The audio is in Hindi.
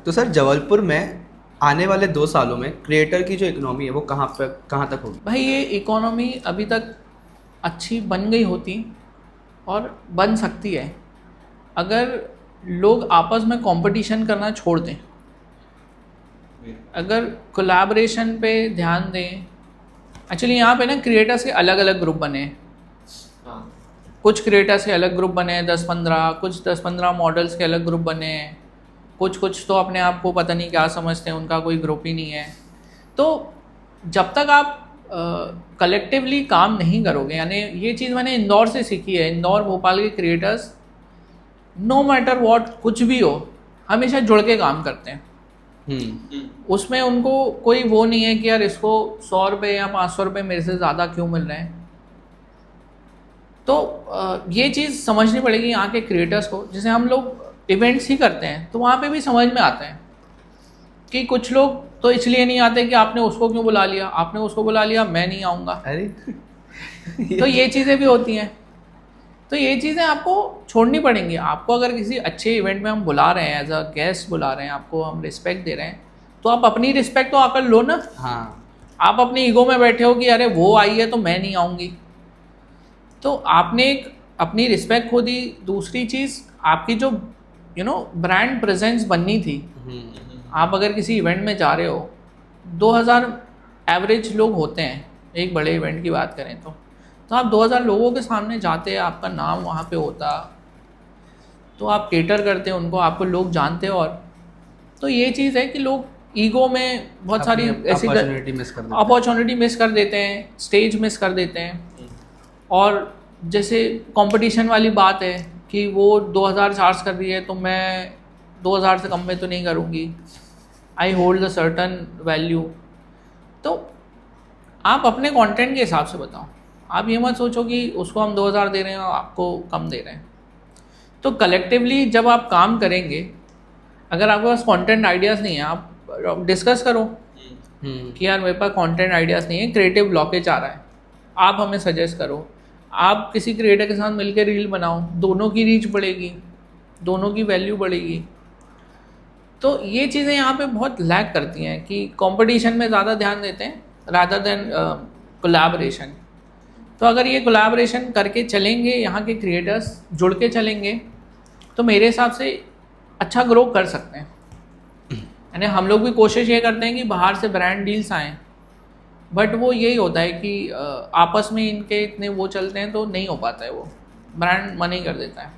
तो सर जबलपुर में आने वाले 2 सालों में क्रिएटर की जो इकोनॉमी है वो कहाँ तक होगी? भाई ये इकोनॉमी अभी तक अच्छी बन गई होती और बन सकती है अगर लोग आपस में कंपटीशन करना छोड़ दें, अगर कोलैबोरेशन पे ध्यान दें। एक्चुअली यहाँ पे ना क्रिएटर्स के अलग अलग ग्रुप बने हैं। कुछ क्रिएटर्स के अलग ग्रुप बने हैं 10-15, कुछ 10-15 मॉडल्स के अलग ग्रुप बने हैं, कुछ तो अपने आप को पता नहीं क्या समझते हैं, उनका कोई ग्रुप ही नहीं है। तो जब तक आप कलेक्टिवली काम नहीं करोगे, यानी ये चीज़ मैंने इंदौर से सीखी है। इंदौर भोपाल के क्रिएटर्स नो मैटर व्हाट कुछ भी हो हमेशा जुड़ के काम करते हैं। उसमें उनको कोई वो नहीं है कि यार इसको 100 रुपये या 500 रुपये मेरे से ज़्यादा क्यों मिल रहे हैं। तो ये चीज़ समझनी पड़ेगी यहाँ के क्रिएटर्स को। जैसे हम लोग इवेंट्स ही करते हैं तो वहाँ पे भी समझ में आता है कि कुछ लोग तो इसलिए नहीं आते कि आपने उसको क्यों बुला लिया, आपने उसको बुला लिया, मैं नहीं आऊँगा। अरे तो ये चीज़ें भी होती हैं। तो ये चीज़ें आपको छोड़नी पड़ेंगी। आपको अगर किसी अच्छे इवेंट में हम बुला रहे हैं, एज अ गेस्ट बुला रहे हैं, आपको हम रिस्पेक्ट दे रहे हैं, तो आप अपनी रिस्पेक्ट तो आकर लो ना। हाँ, आप अपनी ईगो में बैठे हो कि अरे वो आई है तो मैं नहीं आऊँगी। तो आपने एक अपनी रिस्पेक्ट खो दी। दूसरी चीज़, आपकी जो ब्रांड प्रेजेंस बननी थी। आप अगर किसी इवेंट में जा रहे हो, 2000 एवरेज लोग होते हैं एक बड़े इवेंट की बात करें तो आप 2000 लोगों के सामने जाते, आपका नाम वहाँ पे होता, तो आप केटर करते हैं उनको, आपको लोग जानते हैं। और तो ये चीज़ है कि लोग ईगो में बहुत सारी ऐसी अपॉर्चुनिटी मिस कर देते हैं, स्टेज मिस कर देते हैं। और जैसे कंपटीशन वाली बात है कि वो 2000 चार्ज कर रही है तो मैं 2000 से कम में तो नहीं करूँगी, I hold the certain value. तो आप अपने कंटेंट के हिसाब से बताओ। आप ये मत सोचो कि उसको हम 2000 दे रहे हैं और आपको कम दे रहे हैं। तो कलेक्टिवली जब आप काम करेंगे, अगर आपके पास कंटेंट आइडियाज़ नहीं है, आप डिस्कस करो कि यार मेरे पास कंटेंट आइडियाज़ नहीं है, क्रिएटिव ब्लॉकेज आ रहा है, आप हमें सजेस्ट करो। आप किसी क्रिएटर के साथ मिलकर रील बनाओ, दोनों की रीच बढ़ेगी, दोनों की वैल्यू बढ़ेगी। तो ये चीज़ें यहाँ पे बहुत लैक करती हैं कि कंपटीशन में ज़्यादा ध्यान देते हैं रादर देन कोलैबोरेशन। तो अगर ये कोलैबोरेशन करके चलेंगे, यहाँ के क्रिएटर्स जुड़ के चलेंगे, तो मेरे हिसाब से अच्छा ग्रो कर सकते हैं। यानी हम लोग भी कोशिश ये करते हैं कि बाहर से ब्रांड डील्स आएँ, बट वो यही होता है कि आपस में इनके इतने वो चलते हैं तो नहीं हो पाता है, वो ब्रांड मना ही कर देता है।